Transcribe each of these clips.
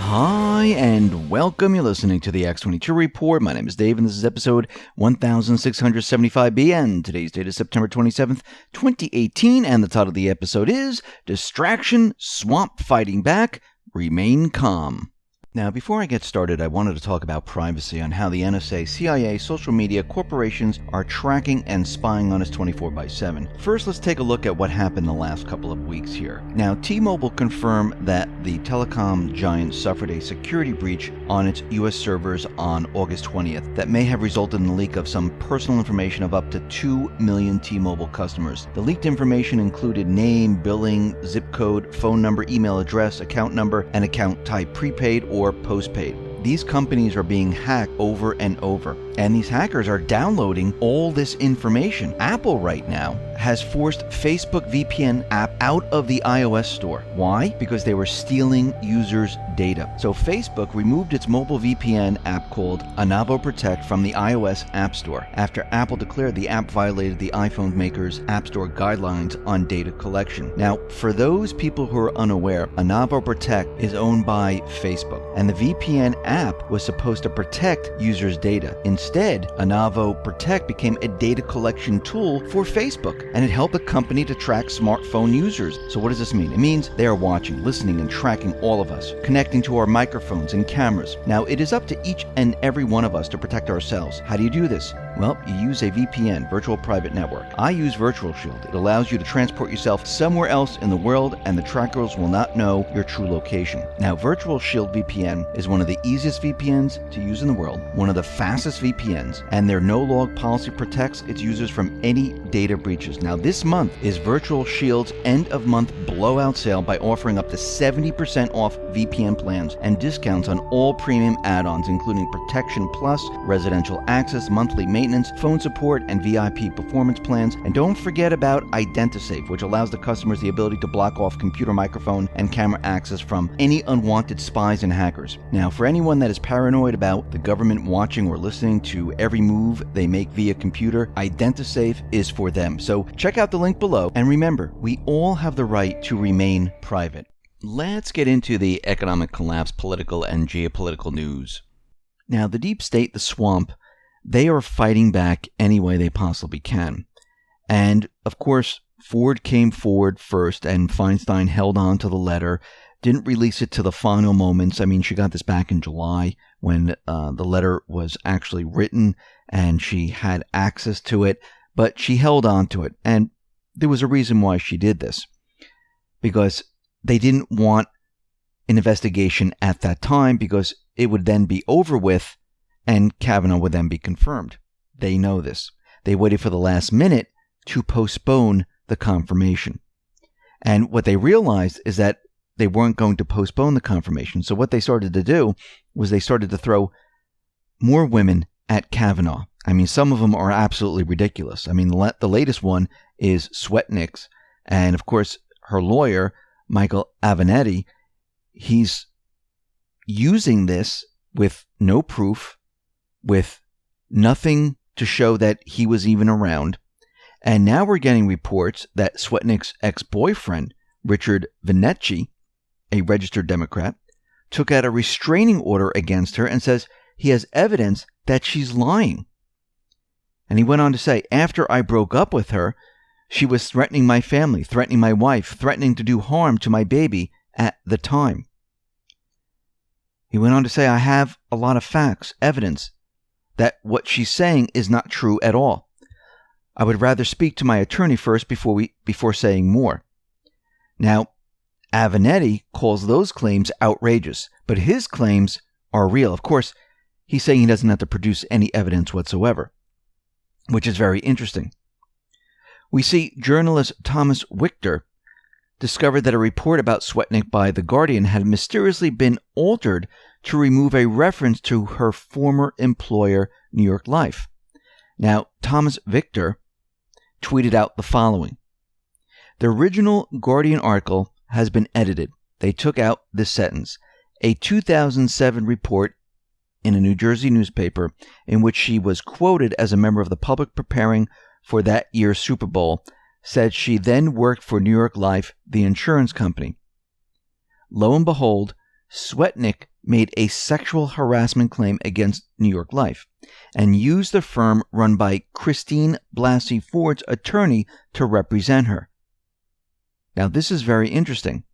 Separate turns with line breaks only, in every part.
Hi, and welcome. You're listening to the X22 Report. My name is Dave, and this is episode 1675B, and today's date is September 27th, 2018, and the title of the episode is Distraction, Swamp Fighting Back, Remain Calm. Now, before I get started, I wanted to talk about privacy on how the NSA, CIA, social media, corporations are tracking and spying on us 24/7. First, let's take a look at what happened the last couple of weeks here. Now, T-Mobile confirmed that the telecom giant suffered a security breach on its U.S. servers on August 20th that may have resulted in the leak of some personal information of up to 2 million T-Mobile customers. The leaked information included name, billing, zip code, phone number, email address, account number, and account type, prepaid or postpaid. These companies are being hacked over and over, and these hackers are downloading all this information. Apple right now has forced Facebook VPN app out of the iOS store. Why? Because they were stealing users' data. So Facebook removed its mobile VPN app called Anavo Protect from the iOS App Store after Apple declared the app violated the iPhone maker's App Store guidelines on data collection. Now, for those people who are unaware, Anavo Protect is owned by Facebook, and the VPN app was supposed to protect users' data. Instead, Anavo Protect became a data collection tool for Facebook, and it helped the company to track smartphone users. So what does this mean? It means they are watching, listening, and tracking all of us, connecting to our microphones and cameras. Now, it is up to each and every one of us to protect ourselves. How do you do this? Well, you use a VPN, virtual private network. I use Virtual Shield. It allows you to transport yourself somewhere else in the world, and the trackers will not know your true location. Now, Virtual Shield VPN is one of the easiest VPNs to use in the world, one of the fastest VPNs, and their no-log policy protects its users from any data breaches. Now, this month is Virtual Shield's end-of-month blowout sale by offering up to 70% off VPN plans and discounts on all premium add-ons, including Protection Plus, residential access, monthly maintenance, phone support, and VIP performance plans. And don't forget about IdentiSafe, which allows the customers the ability to block off computer microphone and camera access from any unwanted spies and hackers. Now, for anyone that is paranoid about the government watching or listening to every move they make via computer, IdentiSafe is for them. So check out the link below, and remember, we all have the right to remain private. Let's get into the economic collapse, political and geopolitical news. Now, the deep state, the swamp, they are fighting back any way they possibly can. And, of course, Ford came forward first, and Feinstein held on to the letter, didn't release it to the final moments. I mean, she got this back in July when the letter was actually written, and she had access to it, but she held on to it. And there was a reason why she did this, because they didn't want an investigation at that time, because it would then be over with, and Kavanaugh would then be confirmed. They know this. They waited for the last minute to postpone the confirmation. And what they realized is that they weren't going to postpone the confirmation. So what they started to do was they started to throw more women at Kavanaugh. I mean, some of them are absolutely ridiculous. I mean, the latest one is Swetnick's. And of course, her lawyer, Michael Avenatti, he's using this with no proof, with nothing to show that he was even around. And now we're getting reports that Swetnick's ex-boyfriend, Richard Venecci, a registered Democrat, took out a restraining order against her and says he has evidence that she's lying. And he went on to say, after I broke up with her, she was threatening my family, threatening my wife, threatening to do harm to my baby at the time. He went on to say, I have a lot of facts, evidence, that what she's saying is not true at all. I would rather speak to my attorney first before saying more. Now, Avenatti calls those claims outrageous, but his claims are real. Of course, he's saying he doesn't have to produce any evidence whatsoever, which is very interesting. We see journalist Thomas Wichter discovered that a report about Swetnick by The Guardian had mysteriously been altered to remove a reference to her former employer, New York Life. Now, Thomas Wichter tweeted out the following. The original Guardian article has been edited. They took out this sentence. A 2007 report in a New Jersey newspaper in which she was quoted as a member of the public preparing for that year's Super Bowl said she then worked for New York Life, the insurance company. Lo and behold, Swetnick made a sexual harassment claim against New York Life and used the firm run by Christine Blasey Ford's attorney to represent her. Now, this is very interesting.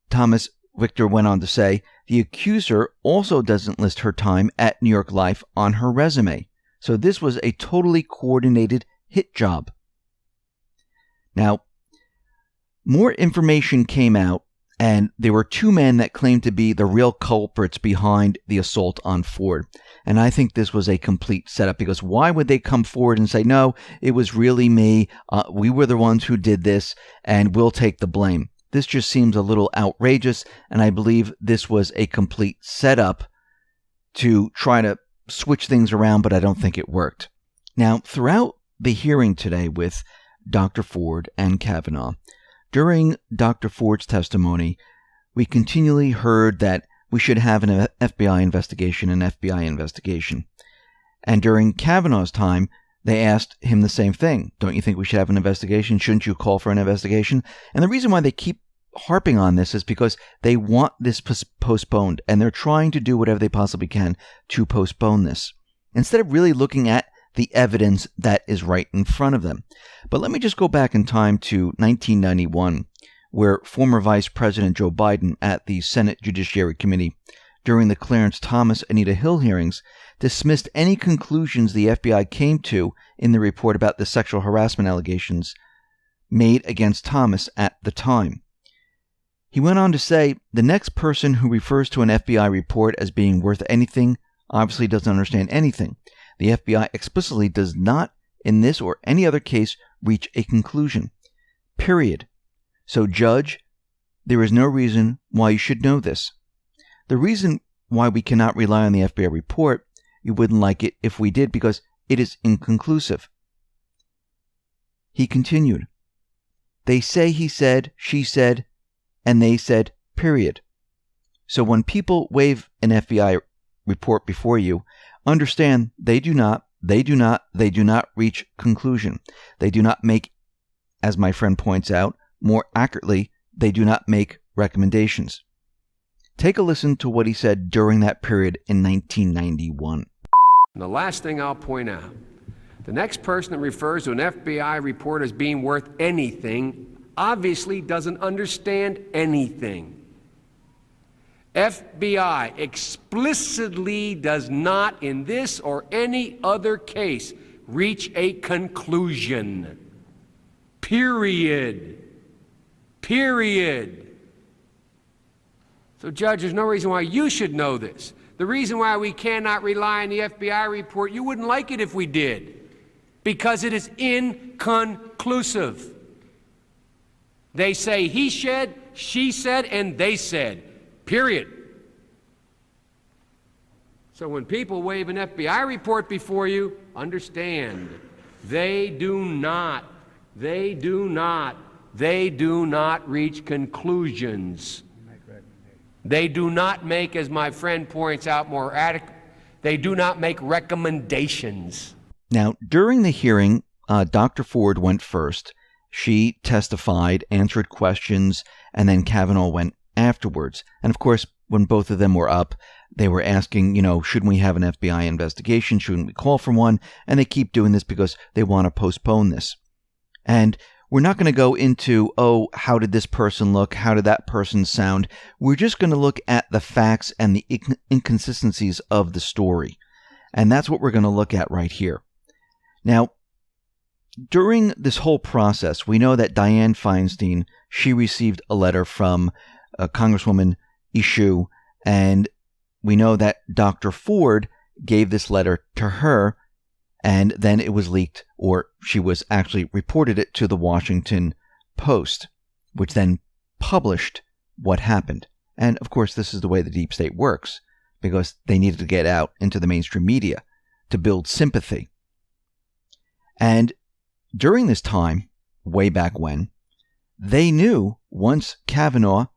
Thomas Victor went on to say, the accuser also doesn't list her time at New York Life on her resume. So this was a totally coordinated hit job. Now, more information came out, and there were two men that claimed to be the real culprits behind the assault on Ford. And I think this was a complete setup, because why would they come forward and say, no, it was really me, we were the ones who did this, and we'll take the blame? This just seems a little outrageous, and I believe this was a complete setup to try to switch things around, but I don't think it worked. Now, throughout the hearing today with Dr. Ford and Kavanaugh, during Dr. Ford's testimony, we continually heard that we should have an FBI investigation, And during Kavanaugh's time, they asked him the same thing. Don't you think we should have an investigation? Shouldn't you call for an investigation? And the reason why they keep harping on this is because they want this postponed, and they're trying to do whatever they possibly can to postpone this, instead of really looking at the evidence that is right in front of them. But let me just go back in time to 1991, where former Vice President Joe Biden at the Senate Judiciary Committee, during the Clarence Thomas Anita Hill hearings, dismissed any conclusions the FBI came to in the report about the sexual harassment allegations made against Thomas at the time. He went on to say, the next person who refers to an FBI report as being worth anything obviously doesn't understand anything. The FBI explicitly does not, in this or any other case, reach a conclusion. Period. So, Judge, there is no reason why you should know this. The reason why we cannot rely on the FBI report, you wouldn't like it if we did, because it is inconclusive. He continued, they say he said, she said, and they said, period. So when people wave an FBI report before you, understand they do not reach conclusion. They do not make, as my friend points out, more accurately, they do not make recommendations. Take a listen to what he said during that period in 1991.
And the last thing I'll point out, the next person that refers to an FBI report as being worth anything obviously doesn't understand anything. FBI explicitly does not, in this or any other case, reach a conclusion. Period. So, Judge, there's no reason why you should know this. The reason why we cannot rely on the FBI report, you wouldn't like it if we did, because it is inconclusive. They say he said, she said, and they said. Period. So when people wave an FBI report before you, understand, they do not reach conclusions. They do not make, as my friend points out more adequate, they do not make recommendations.
Now, during the hearing, Dr. Ford went first. She testified, answered questions, and then Kavanaugh went afterwards. And of course, when both of them were up, they were asking, shouldn't we have an FBI investigation? Shouldn't we call for one? And they keep doing this because they want to postpone this. And we're not going to go into, how did this person look? How did that person sound? We're just going to look at the facts and the inconsistencies of the story. And that's what we're going to look at right here. Now, during this whole process, we know that Dianne Feinstein, she received a letter from Congresswoman Eshoo, and we know that Dr. Ford gave this letter to her, and then it was leaked, or she was actually reported it to the Washington Post, which then published what happened. And of course, this is the way the deep state works, because they needed to get out into the mainstream media to build sympathy. And during this time, way back when, they knew once Kavanaugh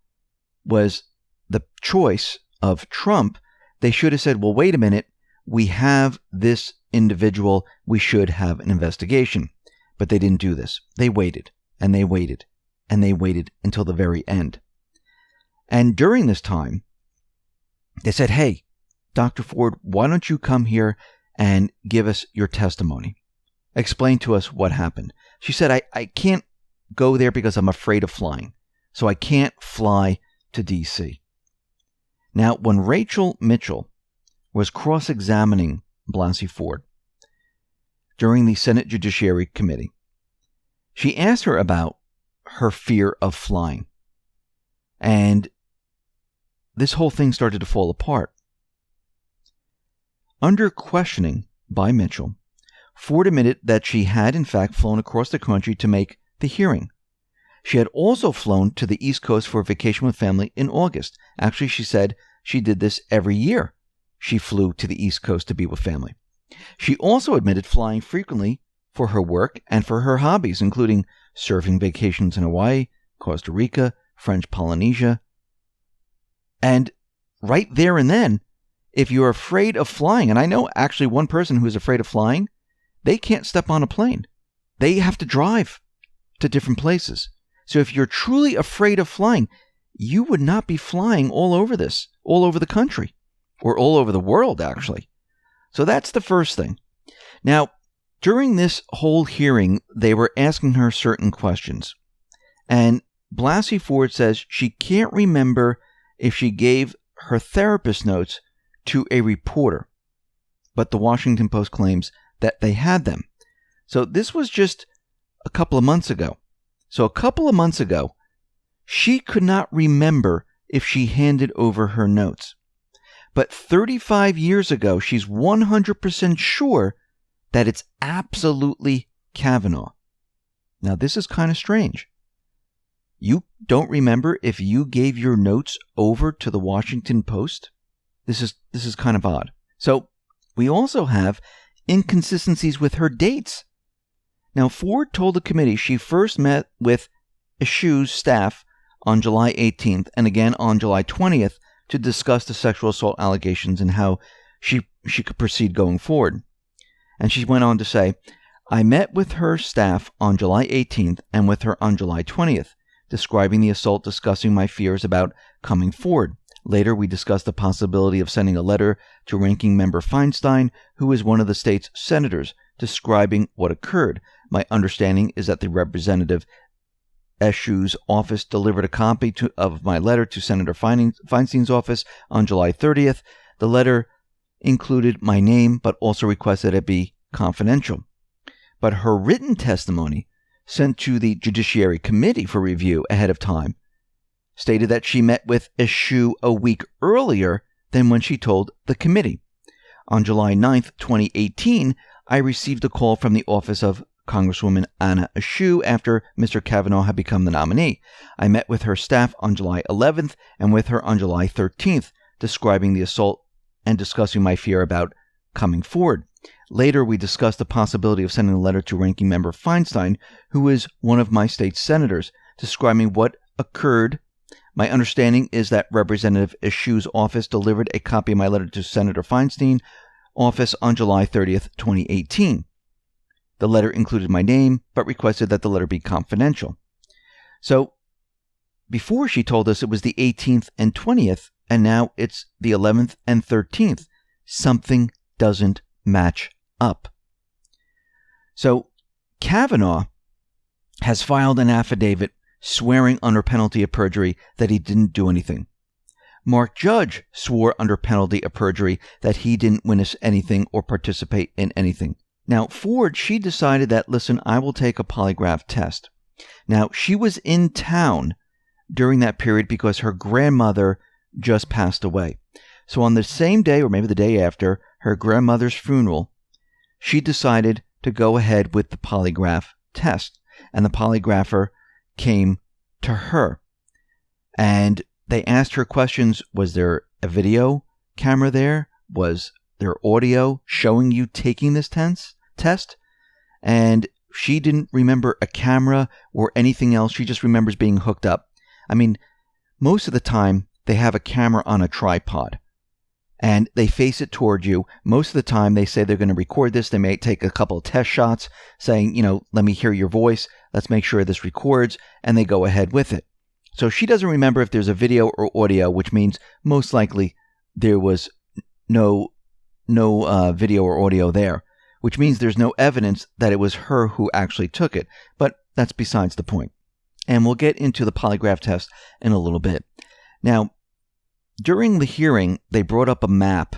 was the choice of Trump, they should have said, well, wait a minute, we have this individual, we should have an investigation. But they didn't do this. They waited, and they waited, and they waited until the very end. And during this time, They said, hey, Dr. Ford, why don't you come here and give us your testimony? Explain to us what happened. She said, I can't go there because I'm afraid of flying. So I can't fly to D.C. Now, when Rachel Mitchell was cross-examining Blasey Ford during the Senate Judiciary Committee, she asked her about her fear of flying. And this whole thing started to fall apart. Under questioning by Mitchell, Ford admitted that she had in fact flown across the country to make the hearing. She had also flown to the East Coast for a vacation with family in August. Actually, she said she did this every year. She flew to the East Coast to be with family. She also admitted flying frequently for her work and for her hobbies, including surfing vacations in Hawaii, Costa Rica, French Polynesia. And right there and then, if you're afraid of flying, and I know actually one person who's afraid of flying, they can't step on a plane. They have to drive to different places. So if you're truly afraid of flying, you would not be flying all over the country, or all over the world, actually. So that's the first thing. Now, during this whole hearing, they were asking her certain questions. And Blasey Ford says she can't remember if she gave her therapist notes to a reporter, but the Washington Post claims that they had them. So this was just a couple of months ago. So a couple of months ago, she could not remember if she handed over her notes. But 35 years ago, she's 100% sure that it's absolutely Kavanaugh. Now, this is kind of strange. You don't remember if you gave your notes over to the Washington Post? This is kind of odd. So we also have inconsistencies with her dates. Now, Ford told the committee she first met with Issue's staff on July 18th and again on July 20th to discuss the sexual assault allegations and how she could proceed going forward. And she went on to say, I met with her staff on July 18th and with her on July 20th, describing the assault, discussing my fears about coming forward. Later, we discussed the possibility of sending a letter to Ranking Member Feinstein, who is one of the state's senators, describing what occurred. My understanding is that the representative Issue's office delivered a copy of my letter to Senator Feinstein's office on July 30th. The letter included my name, but also requested it be confidential. But her written testimony, sent to the Judiciary Committee for review ahead of time, stated that she met with Issue a week earlier than when she told the committee. On July 9th, 2018, I received a call from the office of Congresswoman Anna Issue after Mr. Kavanaugh had become the nominee. I met with her staff on July 11th and with her on July 13th, describing the assault and discussing my fear about coming forward. Later, we discussed the possibility of sending a letter to Ranking Member Feinstein, who is one of my state senators, describing what occurred. My understanding is that Representative Issue's office delivered a copy of my letter to Senator Feinstein's office on July 30th, 2018. The letter included my name, but requested that the letter be confidential. So, before she told us it was the 18th and 20th, and now it's the 11th and 13th. Something doesn't match up. So, Kavanaugh has filed an affidavit swearing under penalty of perjury that he didn't do anything. Mark Judge swore under penalty of perjury that he didn't witness anything or participate in anything. Now, Ford, she decided that, listen, I will take a polygraph test. Now, she was in town during that period because her grandmother just passed away. So on the same day, or maybe the day after, her grandmother's funeral, she decided to go ahead with the polygraph test. And the polygrapher came to her. And they asked her questions. Was there a video camera there? Was there audio showing you taking this test? And she didn't remember a camera or anything else. She just remembers being hooked up. I mean, most of the time, they have a camera on a tripod. And they face it toward you. Most of the time, they say they're going to record this. They may take a couple of test shots saying, let me hear your voice. Let's make sure this records. And they go ahead with it. So she doesn't remember if there's a video or audio, which means most likely there was no video or audio there, which means there's no evidence that it was her who actually took it. But that's besides the point. And we'll get into the polygraph test in a little bit. Now, during the hearing, they brought up a map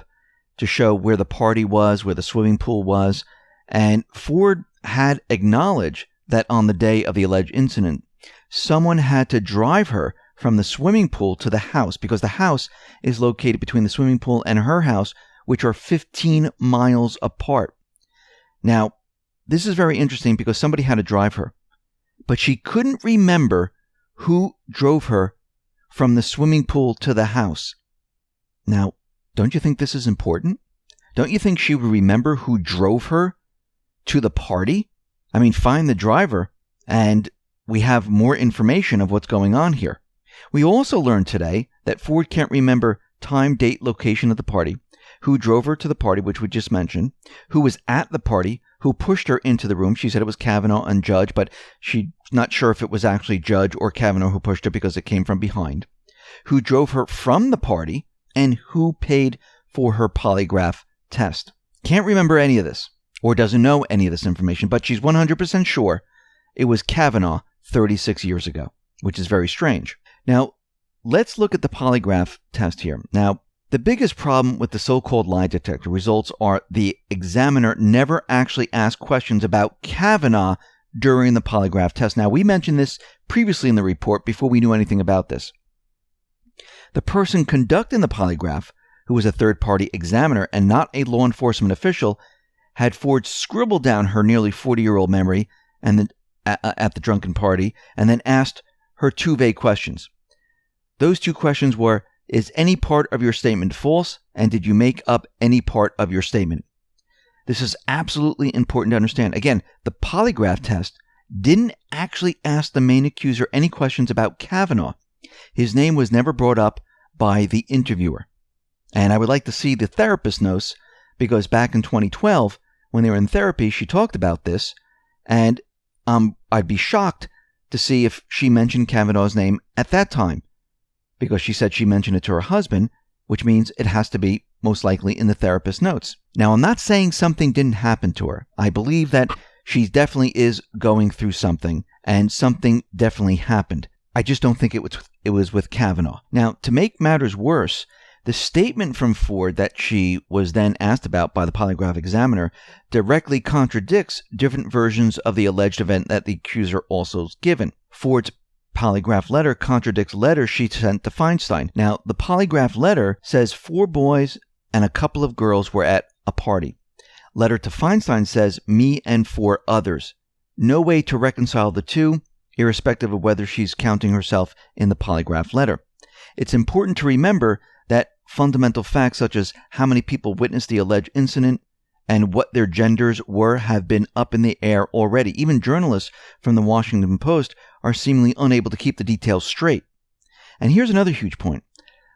to show where the party was, where the swimming pool was, and Ford had acknowledged that on the day of the alleged incident, someone had to drive her from the swimming pool to the house, because the house is located between the swimming pool and her house, which are 15 miles apart. Now, this is very interesting because somebody had to drive her, but she couldn't remember who drove her from the swimming pool to the house. Now, don't you think this is important? Don't you think she would remember who drove her to the party? I mean, find the driver, and we have more information of what's going on here. We also learned today that Ford can't remember time, date, location of the party, who drove her to the party, which we just mentioned, who was at the party, who pushed her into the room. She said it was Kavanaugh and Judge, but she's not sure if it was actually Judge or Kavanaugh who pushed her because it came from behind, who drove her from the party, and who paid for her polygraph test. Can't remember any of this, or doesn't know any of this information, but she's 100% sure it was Kavanaugh 36 years ago, which is very strange. Now, let's look at the polygraph test here. Now, the biggest problem with the so-called lie detector results are the examiner never actually asked questions about Kavanaugh during the polygraph test. Now, we mentioned this previously in the report before we knew anything about this. The person conducting the polygraph, who was a third-party examiner and not a law enforcement official, had Ford scribble down her nearly 40-year-old memory and then, at the drunken party, and then asked her two vague questions. Those two questions were, is any part of your statement false, and did you make up any part of your statement? This is absolutely important to understand. Again, the polygraph test didn't actually ask the main accuser any questions about Kavanaugh. His name was never brought up by the interviewer. And I would like to see the therapist notes, because back in 2012, when they were in therapy, she talked about this, and I'd be shocked to see if she mentioned Kavanaugh's name at that time, because she said she mentioned it to her husband, which means it has to be most likely in the therapist notes. Now, I'm not saying something didn't happen to her. I believe that she definitely is going through something, and something definitely happened. I just don't think it was with Kavanaugh. Now, to make matters worse, the statement from Ford that she was then asked about by the polygraph examiner directly contradicts different versions of the alleged event that the accuser also is given. Ford's polygraph letter contradicts letters she sent to Feinstein. Now, the polygraph letter says 4 boys and a couple of girls were at a party. Letter to Feinstein says me and 4 others. No way to reconcile the two, irrespective of whether she's counting herself in the polygraph letter. It's important to remember that fundamental facts such as how many people witnessed the alleged incident and what their genders were have been up in the air already. Even journalists from the Washington Post are seemingly unable to keep the details straight. And here's another huge point.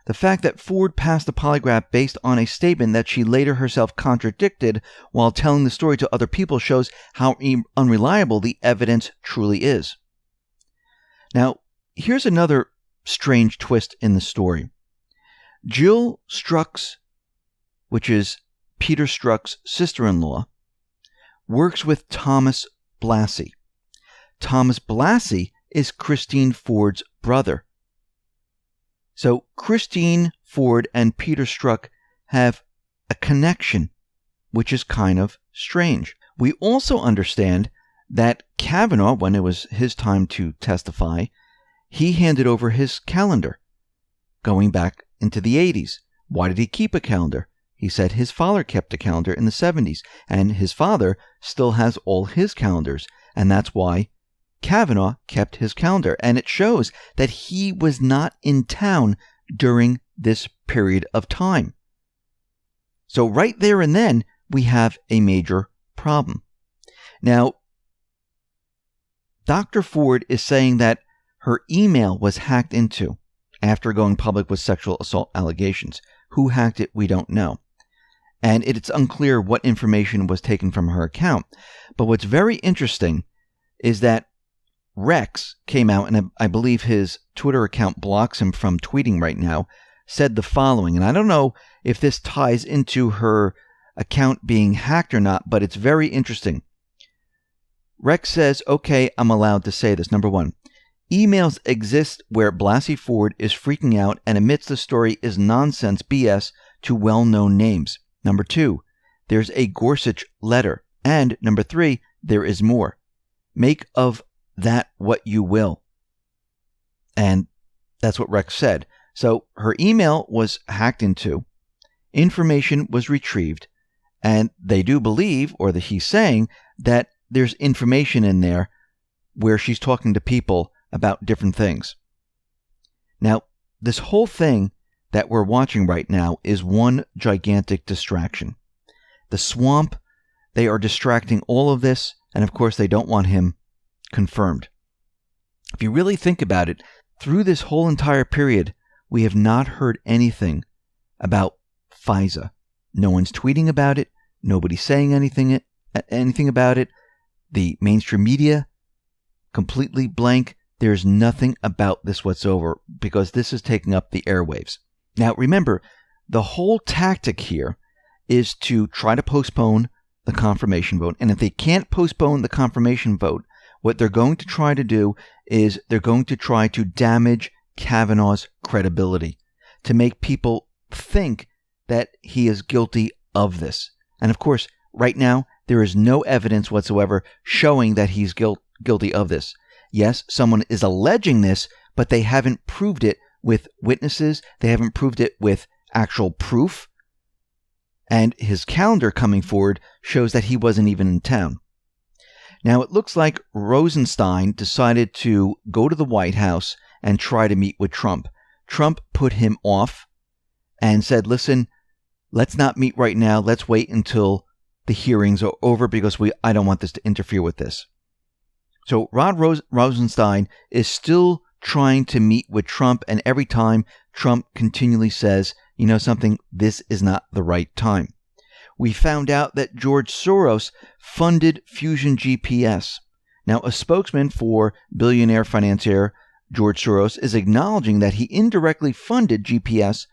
The fact that Ford passed the polygraph based on a statement that she later herself contradicted while telling the story to other people shows how unreliable the evidence truly is. Now, here's another strange twist in the story. Jill Strux, which is Peter Strzok's sister-in-law, works with Thomas Blassie. Thomas Blassie is Christine Ford's brother. So Christine Ford and Peter Strzok have a connection, which is kind of strange. We also understand that Kavanaugh, when it was his time to testify, he handed over his calendar going back into the 80s. Why did he keep a calendar? He said his father kept a calendar in the 70s, and his father still has all his calendars, and that's why Kavanaugh kept his calendar. And it shows that he was not in town during this period of time. So right there and then, we have a major problem. Now, Dr. Ford is saying that her email was hacked into after going public with sexual assault allegations. Who hacked it, we don't know. And it's unclear what information was taken from her account. But what's very interesting is that Rex came out, and I believe his Twitter account blocks him from tweeting right now, said the following, and I don't know if this ties into her account being hacked or not, but it's very interesting. Rex says, okay, I'm allowed to say this. Number one, emails exist where Blasey Ford is freaking out and admits the story is nonsense BS to well-known names. Number two, there's a Gorsuch letter. And number three, there is more. Make of that what you will. And that's what Rex said. So her email was hacked into, information was retrieved, and they do believe, or that he's saying, that there's information in there where she's talking to people about different things. Now, this whole thing that we're watching right now is one gigantic distraction. The swamp, they are distracting all of this, and of course they don't want him confirmed. If you really think about it, through this whole entire period, we have not heard anything about FISA. No one's tweeting about it. Nobody's saying anything about it. The mainstream media, completely blank. There's nothing about this whatsoever because this is taking up the airwaves. Now, remember, the whole tactic here is to try to postpone the confirmation vote. And if they can't postpone the confirmation vote, what they're going to try to do is they're going to try to damage Kavanaugh's credibility, to make people think that he is guilty of this. And of course, right now, there is no evidence whatsoever showing that he's guilty of this. Yes, someone is alleging this, but they haven't proved it with witnesses. They haven't proved it with actual proof. And his calendar coming forward shows that he wasn't even in town. Now, it looks like Rosenstein decided to go to the White House and try to meet with Trump. Trump put him off and said, listen, let's not meet right now. Let's wait until the hearings are over because I don't want this to interfere with this. So Rod Rosenstein is still trying to meet with Trump, and every time Trump continually says, you know something, this is not the right time. We found out that George Soros funded Fusion GPS. Now, a spokesman for billionaire financier George Soros is acknowledging that he indirectly funded GPS,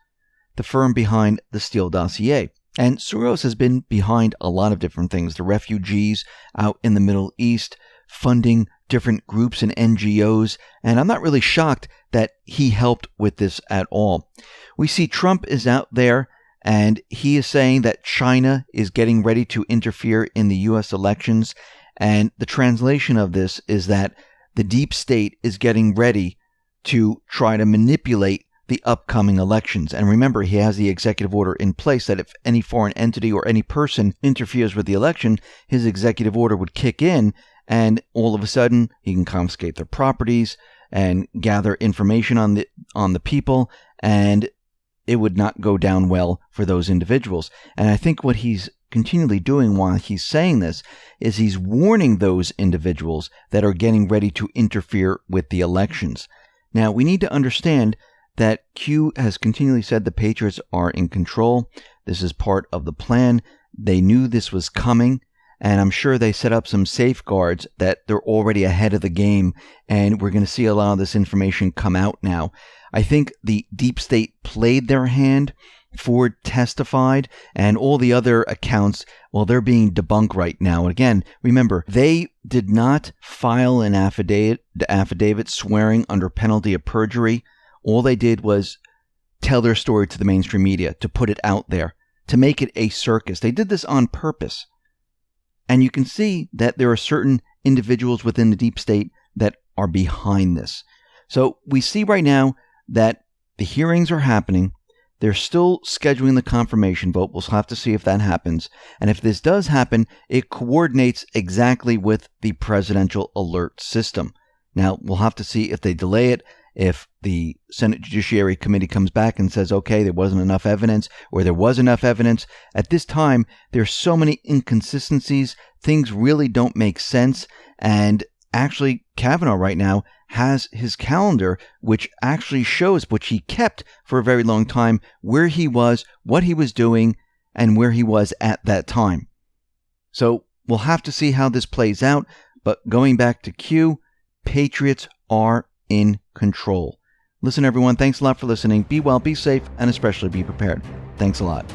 the firm behind the Steele dossier. And Soros has been behind a lot of different things. The refugees out in the Middle East, funding different groups and NGOs. And I'm not really shocked that he helped with this at all. We see Trump is out there and he is saying that China is getting ready to interfere in the U.S. elections. And the translation of this is that the deep state is getting ready to try to manipulate the upcoming elections. And remember, he has the executive order in place that if any foreign entity or any person interferes with the election, his executive order would kick in, and all of a sudden he can confiscate their properties and gather information on the people, and it would not go down well for those individuals. And I think what he's continually doing while he's saying this is he's warning those individuals that are getting ready to interfere with the elections. Now, we need to understand that Q has continually said the Patriots are in control. This is part of the plan. They knew this was coming, and I'm sure they set up some safeguards that they're already ahead of the game, and we're going to see a lot of this information come out now. I think the deep state played their hand. Ford testified, and all the other accounts, well, they're being debunked right now. Again, remember, they did not file an affidavit swearing under penalty of perjury. All they did was tell their story to the mainstream media, to put it out there, to make it a circus. They did this on purpose. And you can see that there are certain individuals within the deep state that are behind this. So we see right now that the hearings are happening. They're still scheduling the confirmation vote. We'll have to see if that happens. And if this does happen, it coordinates exactly with the presidential alert system. Now, we'll have to see if they delay it, if the Senate Judiciary Committee comes back and says, okay, there wasn't enough evidence, or there was enough evidence. At this time, there's so many inconsistencies. Things really don't make sense. And actually, Kavanaugh right now has his calendar, which actually shows, which he kept for a very long time, where he was, what he was doing, and where he was at that time. So we'll have to see how this plays out. But going back to Q, Patriots are in control. Listen, everyone, thanks a lot for listening. Be well, be safe, and especially be prepared. Thanks a lot.